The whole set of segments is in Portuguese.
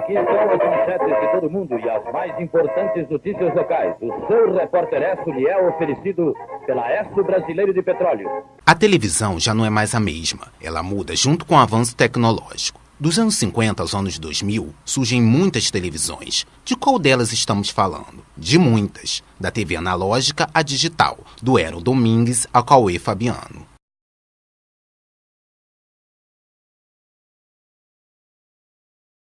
Aqui estão as manchetes de todo mundo e as mais importantes notícias locais. O seu repórter Esso lhe é oferecido pela Esso Brasileiro de Petróleo. A televisão já não é mais a mesma. Ela muda junto com o avanço tecnológico. Dos anos 50 aos anos 2000, surgem muitas televisões. De qual delas estamos falando? De muitas. Da TV analógica à digital. Do Hero Domingues ao Cauê Fabiano.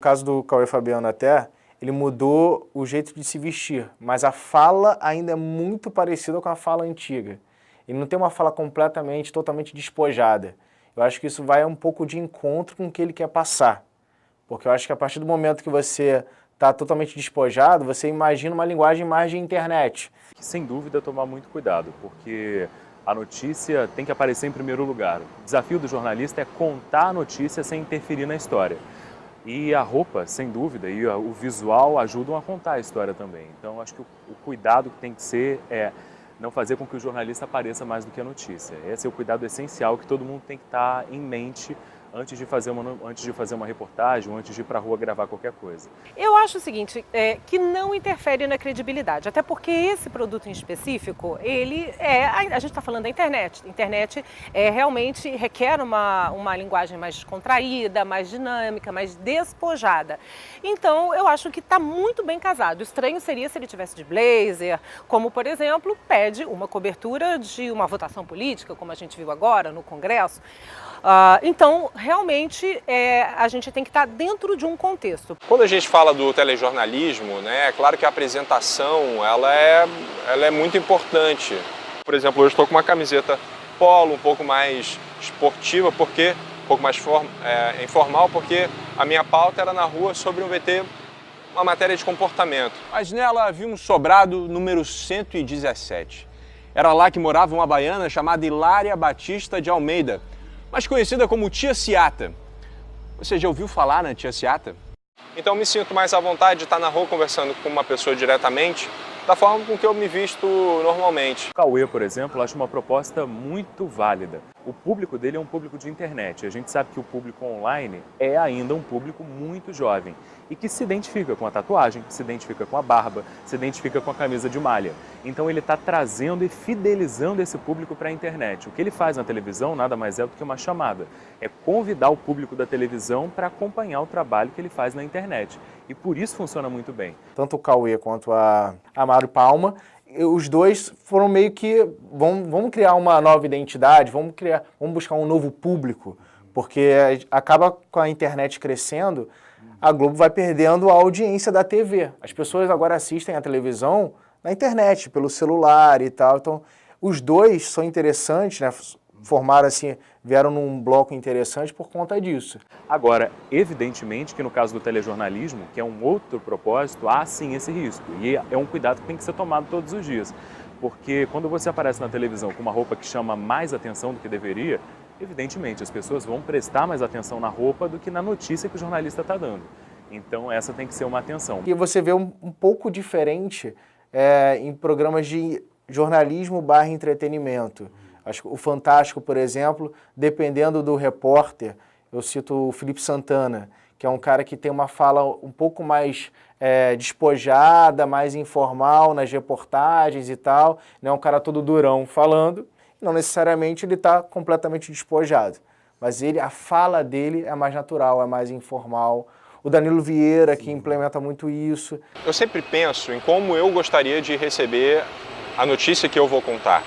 No caso do Cauê Fabiano até, ele mudou o jeito de se vestir, mas a fala ainda é muito parecida com a fala antiga. Ele não tem uma fala totalmente despojada. Eu acho que isso vai um pouco de encontro com o que ele quer passar. Porque eu acho que a partir do momento que você está totalmente despojado, você imagina uma linguagem mais de internet. Sem dúvida, tomar muito cuidado, porque a notícia tem que aparecer em primeiro lugar. O desafio do jornalista é contar a notícia sem interferir na história. E a roupa, sem dúvida, e o visual ajudam a contar a história também. Então, acho que o cuidado que tem que ser é não fazer com que o jornalista apareça mais do que a notícia. Esse é o cuidado essencial que todo mundo tem que estar em mente antes de fazer uma reportagem ou antes de ir para a rua gravar qualquer coisa. Eu acho o seguinte, que não interfere na credibilidade, até porque esse produto em específico, a gente está falando da internet. A internet realmente requer uma linguagem mais descontraída, mais dinâmica, mais despojada. Então, eu acho que está muito bem casado. O estranho seria se ele tivesse de blazer, como, por exemplo, pede uma cobertura de uma votação política, como a gente viu agora no Congresso. Então, realmente, a gente tem que estar dentro de um contexto. Quando a gente fala do telejornalismo, né, é claro que a apresentação ela é muito importante. Por exemplo, hoje estou com uma camiseta polo, um pouco mais esportiva, um pouco mais informal, porque a minha pauta era na rua sobre um VT, uma matéria de comportamento. Mas nela havia um sobrado número 117. Era lá que morava uma baiana chamada Hilária Batista de Almeida, mais conhecida como Tia Ciata. Você já ouviu falar na Tia Ciata? Então me sinto mais à vontade de estar na rua conversando com uma pessoa diretamente, da forma com que eu me visto normalmente. O Cauê, por exemplo, acho uma proposta muito válida. O público dele é um público de internet. A gente sabe que o público online é ainda um público muito jovem e que se identifica com a tatuagem, se identifica com a barba, se identifica com a camisa de malha. Então ele está trazendo e fidelizando esse público para a internet. O que ele faz na televisão nada mais é do que uma chamada. É convidar o público da televisão para acompanhar o trabalho que ele faz na internet. E por isso funciona muito bem. Tanto o Cauê quanto a Mário Palma, os dois foram meio que, vamos criar uma nova identidade, vamos buscar um novo público, porque acaba com a internet crescendo, a Globo vai perdendo a audiência da TV. As pessoas agora assistem a televisão na internet, pelo celular e tal. Então, os dois são interessantes, né? Formaram assim, vieram num bloco interessante por conta disso. Agora, evidentemente que no caso do telejornalismo, que é um outro propósito, há sim esse risco. E é um cuidado que tem que ser tomado todos os dias. Porque quando você aparece na televisão com uma roupa que chama mais atenção do que deveria, evidentemente as pessoas vão prestar mais atenção na roupa do que na notícia que o jornalista está dando. Então essa tem que ser uma atenção. E você vê um pouco diferente em programas de jornalismo / entretenimento. Acho que o Fantástico, por exemplo, dependendo do repórter, eu cito o Felipe Santana, que é um cara que tem uma fala um pouco mais despojada, mais informal nas reportagens e tal, não é um cara todo durão falando, não necessariamente ele está completamente despojado, mas a fala dele é mais natural, é mais informal. O Danilo Vieira, que implementa muito isso. Eu sempre penso em como eu gostaria de receber a notícia que eu vou contar.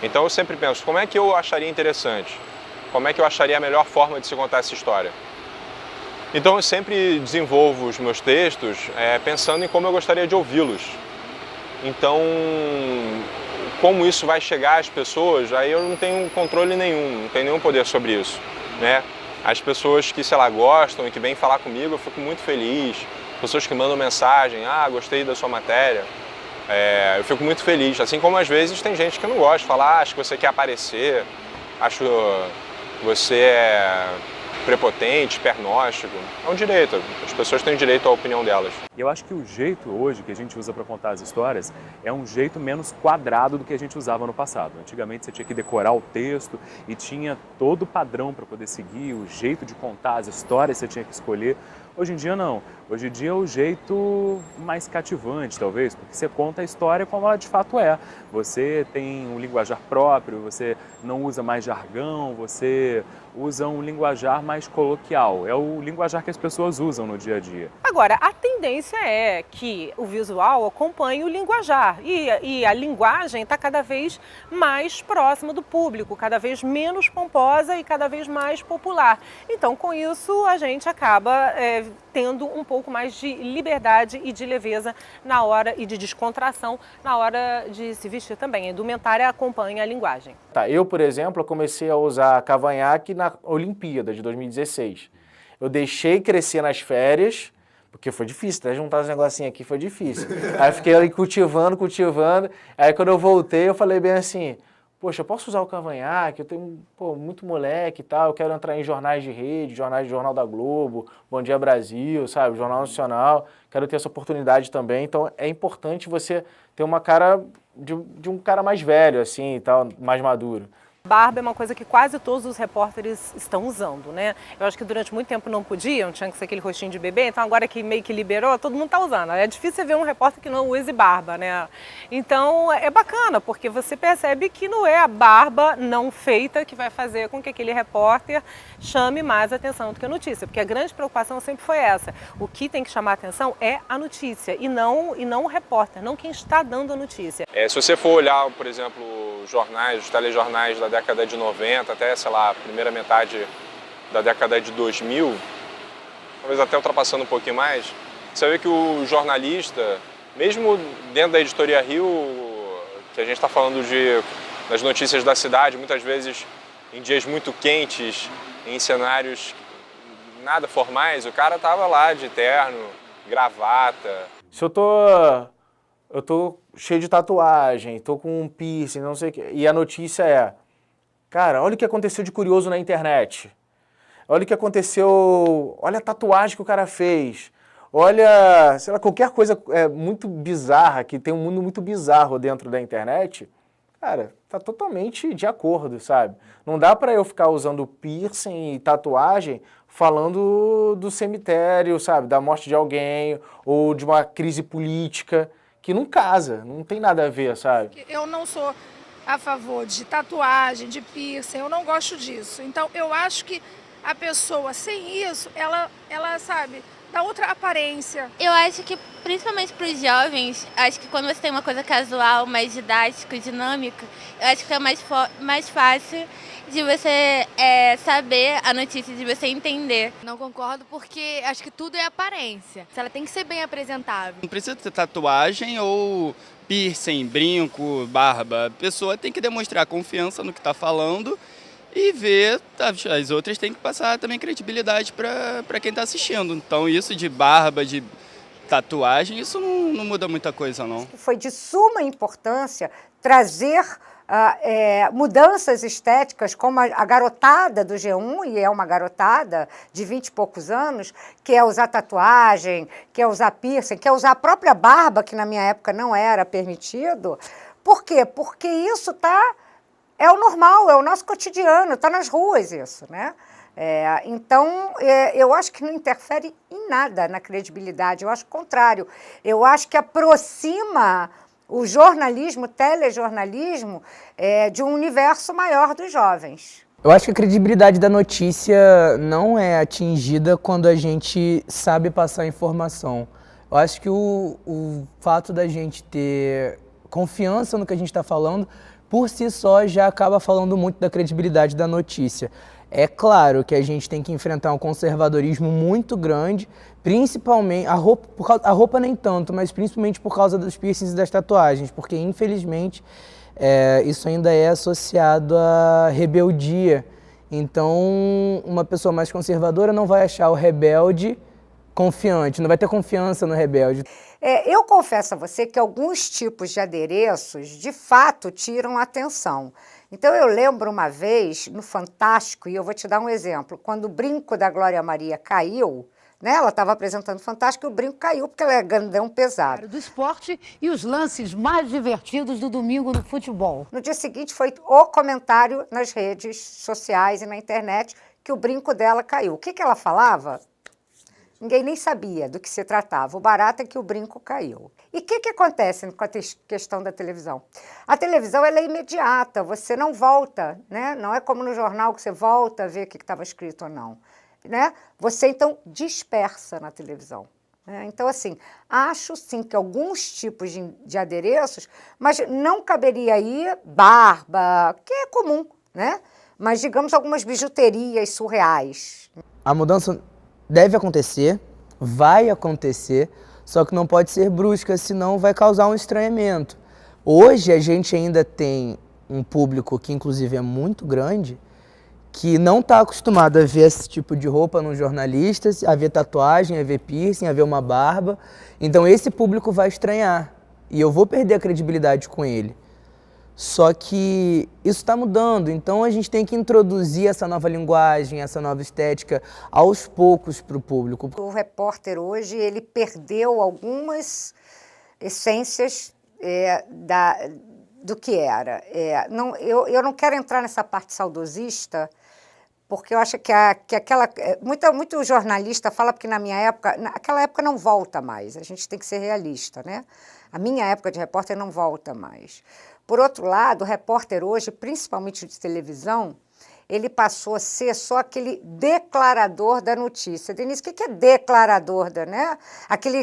Então eu sempre penso, como é que eu acharia interessante? Como é que eu acharia a melhor forma de se contar essa história? Então eu sempre desenvolvo os meus textos pensando em como eu gostaria de ouvi-los. Então, como isso vai chegar às pessoas, aí eu não tenho controle nenhum, não tenho nenhum poder sobre isso, né? As pessoas que, sei lá, gostam e que vêm falar comigo, eu fico muito feliz. Pessoas que mandam mensagem, gostei da sua matéria. Eu fico muito feliz, assim como às vezes tem gente que não gosta, fala, acho que você quer aparecer, acho que você é prepotente, pernóstico. É um direito, as pessoas têm direito à opinião delas. Eu acho que o jeito hoje que a gente usa para contar as histórias é um jeito menos quadrado do que a gente usava no passado. Antigamente você tinha que decorar o texto e tinha todo o padrão para poder seguir, o jeito de contar as histórias você tinha que escolher. Hoje em dia não. Hoje em dia é o jeito mais cativante, talvez, porque você conta a história como ela de fato é. Você tem um linguajar próprio, você não usa mais jargão, você usa um linguajar mais coloquial. É o linguajar que as pessoas usam no dia a dia. Agora, a tendência é que o visual acompanhe o linguajar e a linguagem está cada vez mais próxima do público, cada vez menos pomposa e cada vez mais popular. Então, com isso, a gente acaba tendo um pouco mais de liberdade e de leveza na hora e de descontração na hora de se vestir também. A indumentária acompanha a linguagem. Tá, eu, por exemplo, eu comecei a usar cavanhaque na Olimpíada de 2016. Eu deixei crescer nas férias, porque foi difícil, até juntar os negocinhos aqui foi difícil. Aí eu fiquei ali cultivando. Aí quando eu voltei, eu falei bem assim, poxa, eu posso usar o cavanhaque? Eu tenho muito moleque e tal, eu quero entrar em jornais de rede, Jornal da Globo, Bom Dia Brasil, sabe, Jornal Nacional, quero ter essa oportunidade também. Então é importante você ter uma cara de um cara mais velho, assim, e tal, mais maduro. Barba é uma coisa que quase todos os repórteres estão usando, né? Eu acho que durante muito tempo não podiam, tinha que ser aquele rostinho de bebê, então agora que meio que liberou, todo mundo está usando. É difícil você ver um repórter que não use barba, né? Então é bacana, porque você percebe que não é a barba não feita que vai fazer com que aquele repórter chame mais atenção do que a notícia, porque a grande preocupação sempre foi essa. O que tem que chamar a atenção é a notícia e não o repórter, não quem está dando a notícia. Se você for olhar, por exemplo, os telejornais da década de 90 até, sei lá, a primeira metade da década de 2000, talvez até ultrapassando um pouquinho mais, você vê que o jornalista, mesmo dentro da Editoria Rio, que a gente está falando das notícias da cidade, muitas vezes em dias muito quentes, em cenários nada formais, o cara tava lá de terno, gravata. Se eu tô cheio de tatuagem, tô com um piercing, não sei o quê, e a notícia é, cara, olha o que aconteceu de curioso na internet, olha o que aconteceu, olha a tatuagem que o cara fez, olha, sei lá, qualquer coisa muito bizarra, que tem um mundo muito bizarro dentro da internet, cara, tá totalmente de acordo, sabe? Não dá pra eu ficar usando piercing e tatuagem falando do cemitério, sabe? Da morte de alguém ou de uma crise política, que não casa, não tem nada a ver, sabe? Eu não sou a favor de tatuagem, de piercing, eu não gosto disso. Então, eu acho que a pessoa sem isso, ela sabe, dá outra aparência. Eu acho que, principalmente para os jovens, acho que quando você tem uma coisa casual, mais didática, dinâmica, eu acho que é mais fácil de você saber a notícia, de você entender. Não concordo porque acho que tudo é aparência. Ela tem que ser bem apresentável. Não precisa ter tatuagem ou piercing, brinco, barba. A pessoa tem que demonstrar confiança no que está falando e ver, as outras têm que passar também credibilidade para quem está assistindo. Então isso de barba, de tatuagem, isso não muda muita coisa, não. Foi de suma importância trazer mudanças estéticas, como a garotada do G1, e é uma garotada de 20 e poucos anos, quer usar tatuagem, quer usar piercing, quer usar a própria barba, que na minha época não era permitido. Por quê? Porque isso é o normal, é o nosso cotidiano, está nas ruas isso, né? Então, eu acho que não interfere em nada na credibilidade, eu acho o contrário. Eu acho que aproxima o jornalismo, o telejornalismo, de um universo maior dos jovens. Eu acho que a credibilidade da notícia não é atingida quando a gente sabe passar informação. Eu acho que o fato da gente ter confiança no que a gente está falando, por si só, já acaba falando muito da credibilidade da notícia. É claro que a gente tem que enfrentar um conservadorismo muito grande, principalmente, a roupa nem tanto, mas principalmente por causa dos piercings e das tatuagens, porque infelizmente isso ainda é associado à rebeldia. Então, uma pessoa mais conservadora não vai achar o rebelde confiante, não vai ter confiança no rebelde. Eu confesso a você que alguns tipos de adereços, de fato, tiram a atenção. Então, eu lembro uma vez, no Fantástico, e eu vou te dar um exemplo, quando o brinco da Glória Maria caiu, né, ela estava apresentando o Fantástico e o brinco caiu, porque ela é grandão pesado. Do esporte e os lances mais divertidos do domingo no futebol. No dia seguinte, foi o comentário nas redes sociais e na internet que o brinco dela caiu. O que ela falava? Ninguém nem sabia do que se tratava. O barato é que o brinco caiu. E o que acontece com a questão da televisão? A televisão ela é imediata, você não volta, né? Não é como no jornal que você volta a ver o que estava escrito ou não. Né? Você, então, dispersa na televisão. Né? Então, assim, acho, sim, que alguns tipos de adereços, mas não caberia aí barba, que é comum, né? Mas, digamos, algumas bijuterias surreais. A mudança deve acontecer, vai acontecer, só que não pode ser brusca, senão vai causar um estranhamento. Hoje a gente ainda tem um público que inclusive é muito grande, que não está acostumado a ver esse tipo de roupa nos jornalistas, a ver tatuagem, a ver piercing, a ver uma barba. Então esse público vai estranhar e eu vou perder a credibilidade com ele. Só que isso está mudando, então a gente tem que introduzir essa nova linguagem, essa nova estética aos poucos para o público. O repórter hoje ele perdeu algumas essências do que era. Eu não quero entrar nessa parte saudosista, porque eu acho que aquela... Muito jornalista fala porque naquela época não volta mais, a gente tem que ser realista, né? A minha época de repórter não volta mais. Por outro lado, o repórter hoje, principalmente de televisão, ele passou a ser só aquele declarador da notícia. Denise, o que é declarador, né?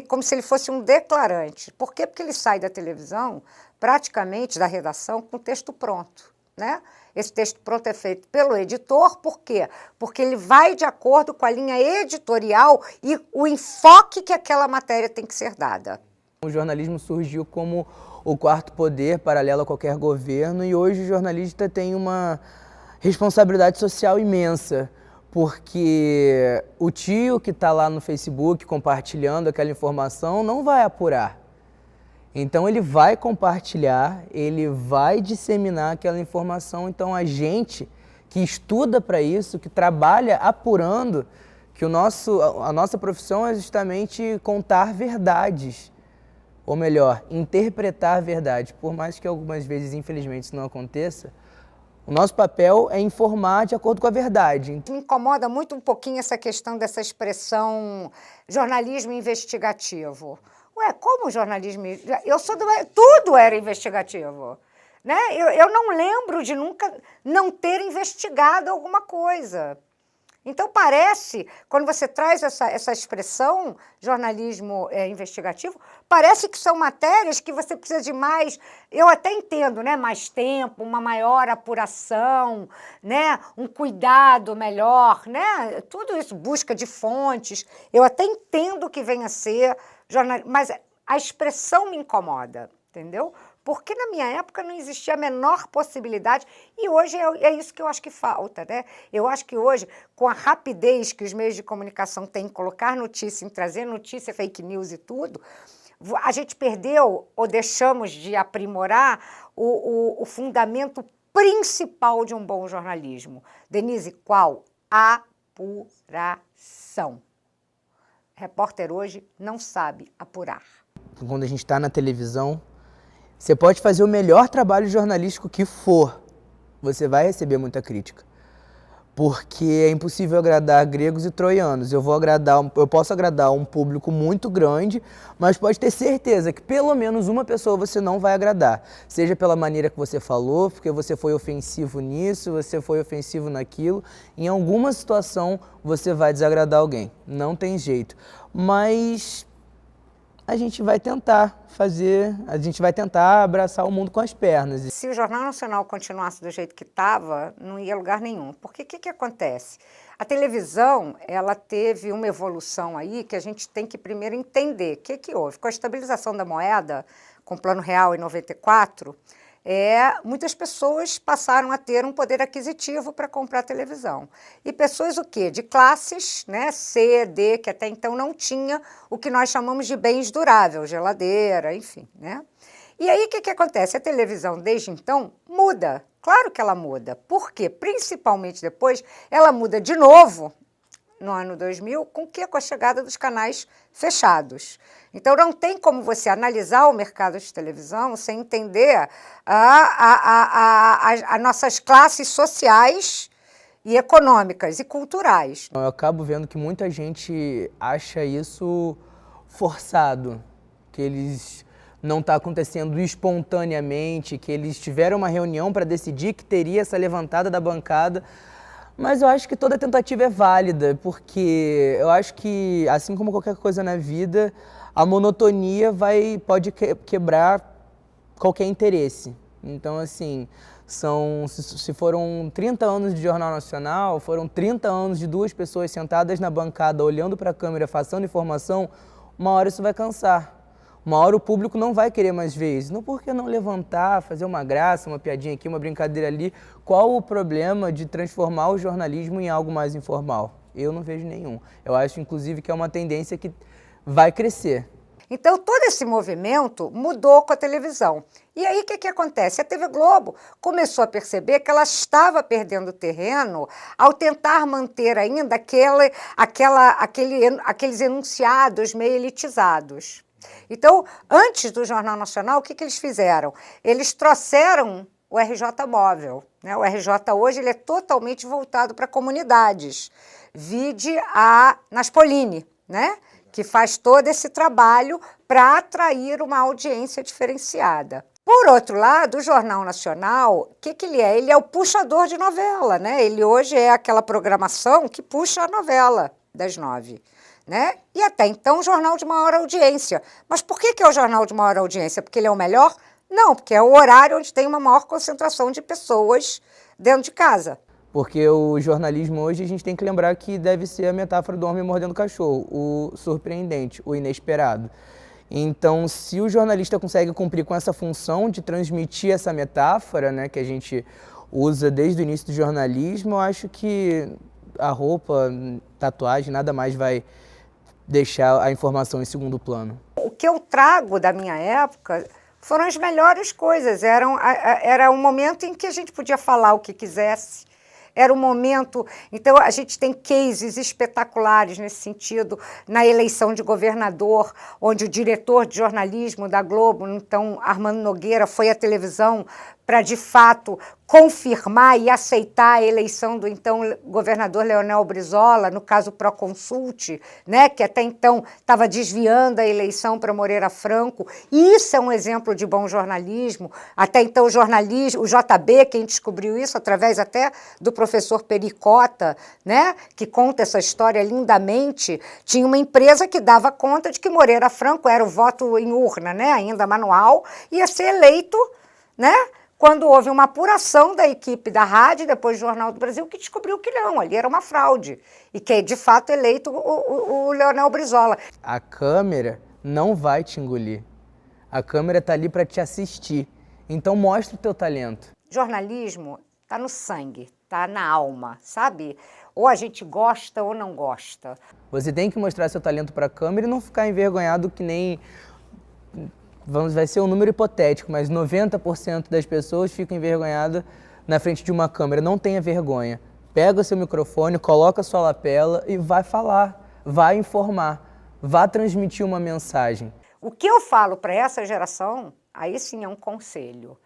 Como se ele fosse um declarante. Por quê? Porque ele sai da televisão, praticamente da redação, com o texto pronto, né? Esse texto pronto é feito pelo editor, por quê? Porque ele vai de acordo com a linha editorial e o enfoque que aquela matéria tem que ser dada. O jornalismo surgiu como o quarto poder, paralelo a qualquer governo, e hoje o jornalista tem uma responsabilidade social imensa, porque o tio que está lá no Facebook compartilhando aquela informação não vai apurar. Então ele vai compartilhar, ele vai disseminar aquela informação, então a gente que estuda para isso, que trabalha apurando, que a nossa profissão é justamente contar verdades. Ou melhor, interpretar a verdade. Por mais que algumas vezes, infelizmente, isso não aconteça, o nosso papel é informar de acordo com a verdade. Me incomoda muito um pouquinho essa questão dessa expressão jornalismo investigativo. Ué, como jornalismo... Tudo era investigativo. Né? Eu não lembro de nunca não ter investigado alguma coisa. Então, parece, quando você traz essa expressão, jornalismo investigativo, parece que são matérias que você precisa de mais, eu até entendo, né? Mais tempo, uma maior apuração, né? Um cuidado melhor, né? Tudo isso, busca de fontes, eu até entendo que venha a ser jornalismo, mas a expressão me incomoda, entendeu? Porque na minha época não existia a menor possibilidade e hoje é isso que eu acho que falta, né? Eu acho que hoje, com a rapidez que os meios de comunicação têm em colocar notícia, em trazer notícia, fake news e tudo, a gente perdeu ou deixamos de aprimorar o fundamento principal de um bom jornalismo. Denise, qual? Apuração. Repórter hoje não sabe apurar. Quando a gente está na televisão, você pode fazer o melhor trabalho jornalístico que for, você vai receber muita crítica. Porque é impossível agradar gregos e troianos. Eu posso agradar um público muito grande, mas pode ter certeza que pelo menos uma pessoa você não vai agradar. Seja pela maneira que você falou, porque você foi ofensivo nisso, você foi ofensivo naquilo. Em alguma situação você vai desagradar alguém. Não tem jeito. Mas a gente vai tentar abraçar o mundo com as pernas. Se o Jornal Nacional continuasse do jeito que estava, não ia a lugar nenhum. Porque o que acontece? A televisão, ela teve uma evolução aí que a gente tem que primeiro entender. O que houve? Com a estabilização da moeda, com o Plano Real em 94, muitas pessoas passaram a ter um poder aquisitivo para comprar televisão. E pessoas o quê? De classes, né, C, D, que até então não tinha o que nós chamamos de bens duráveis, geladeira, enfim, né? E aí o que acontece? A televisão, desde então, muda. Claro que ela muda. Por quê? Principalmente depois, ela muda de novo, no ano 2000, com a chegada dos canais fechados. Então, não tem como você analisar o mercado de televisão sem entender as nossas classes sociais e econômicas e culturais. Eu acabo vendo que muita gente acha isso forçado, que eles não está acontecendo espontaneamente, que eles tiveram uma reunião para decidir que teria essa levantada da bancada. Mas eu acho que toda tentativa é válida, porque eu acho que, assim como qualquer coisa na vida, a monotonia pode quebrar qualquer interesse. Então, assim, se foram 30 anos de Jornal Nacional, foram 30 anos de duas pessoas sentadas na bancada, olhando para a câmera, passando informação, uma hora isso vai cansar. Uma hora o público não vai querer mais ver isso. Não, por que não levantar, fazer uma graça, uma piadinha aqui, uma brincadeira ali? Qual o problema de transformar o jornalismo em algo mais informal? Eu não vejo nenhum. Eu acho, inclusive, que é uma tendência que vai crescer. Então, todo esse movimento mudou com a televisão. E aí, o que acontece? A TV Globo começou a perceber que ela estava perdendo terreno ao tentar manter ainda aqueles enunciados meio elitizados. Então, antes do Jornal Nacional, o que eles fizeram? Eles trouxeram o RJ Móvel, né? O RJ hoje ele é totalmente voltado para comunidades. Vide a Naspolini, né? Que faz todo esse trabalho para atrair uma audiência diferenciada. Por outro lado, o Jornal Nacional, o que ele é? Ele é o puxador de novela, né? Ele hoje é aquela programação que puxa a novela das 9. Né? E até então, o jornal de maior audiência. Mas por que é o jornal de maior audiência? Porque ele é o melhor? Não, porque é o horário onde tem uma maior concentração de pessoas dentro de casa. Porque o jornalismo hoje, a gente tem que lembrar que deve ser a metáfora do homem mordendo o cachorro, o surpreendente, o inesperado. Então, se o jornalista consegue cumprir com essa função de transmitir essa metáfora, né, que a gente usa desde o início do jornalismo, eu acho que a roupa, tatuagem, nada mais vai deixar a informação em segundo plano. O que eu trago da minha época foram as melhores coisas. Era um momento em que a gente podia falar o que quisesse. Era um momento... Então, a gente tem cases espetaculares nesse sentido, na eleição de governador, onde o diretor de jornalismo da Globo, então Armando Nogueira, foi à televisão para, de fato, confirmar e aceitar a eleição do então governador Leonel Brizola, no caso Proconsulte, né, que até então estava desviando a eleição para Moreira Franco. Isso é um exemplo de bom jornalismo. Até então o JB, quem descobriu isso através até do professor Pericota, né, que conta essa história lindamente, tinha uma empresa que dava conta de que Moreira Franco era o voto em urna, né, ainda manual, ia ser eleito, né, quando houve uma apuração da equipe da rádio, depois do Jornal do Brasil, que descobriu que não, ali era uma fraude. E que, de fato, eleito o Leonel Brizola. A câmera não vai te engolir. A câmera está ali para te assistir. Então, mostra o teu talento. Jornalismo está no sangue, está na alma, sabe? Ou a gente gosta ou não gosta. Você tem que mostrar seu talento para a câmera e não ficar envergonhado que nem... vai ser um número hipotético, mas 90% das pessoas ficam envergonhadas na frente de uma câmera. Não tenha vergonha. Pega o seu microfone, coloca a sua lapela e vai falar, vai informar, vai transmitir uma mensagem. O que eu falo para essa geração, aí sim é um conselho.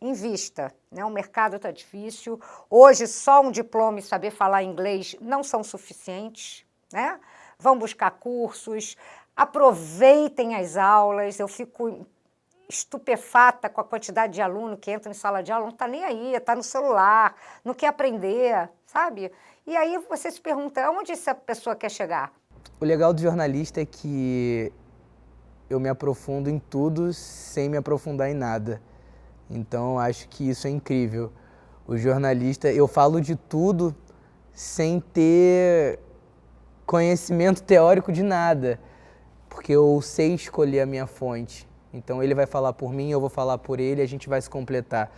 Invista, né? O mercado está difícil. Hoje, só um diploma e saber falar inglês não são suficientes, né? Vão buscar cursos. Aproveitem as aulas, eu fico estupefata com a quantidade de aluno que entra em sala de aula, não está nem aí, está no celular, não quer aprender, sabe? E aí você se pergunta, onde essa pessoa quer chegar? O legal do jornalista é que eu me aprofundo em tudo sem me aprofundar em nada. Então, acho que isso é incrível. O jornalista, eu falo de tudo sem ter conhecimento teórico de nada. Porque eu sei escolher a minha fonte. Então ele vai falar por mim, eu vou falar por ele, a gente vai se completar.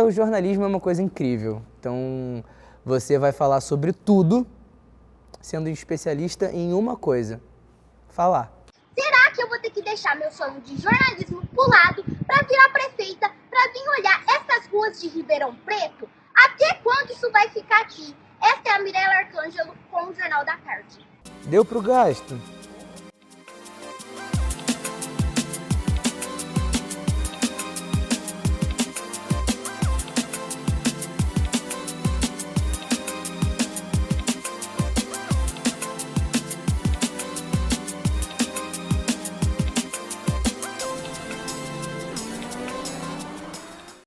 O jornalismo é uma coisa incrível. Então você vai falar sobre tudo, sendo especialista em uma coisa. Falar. Será que eu vou ter que deixar meu sonho de jornalismo pro lado para virar prefeita, para vir olhar essas ruas de Ribeirão Preto? Até quando isso vai ficar aqui? Esta é a Mirella Arcângelo com o Jornal da Tarde. Deu pro gasto?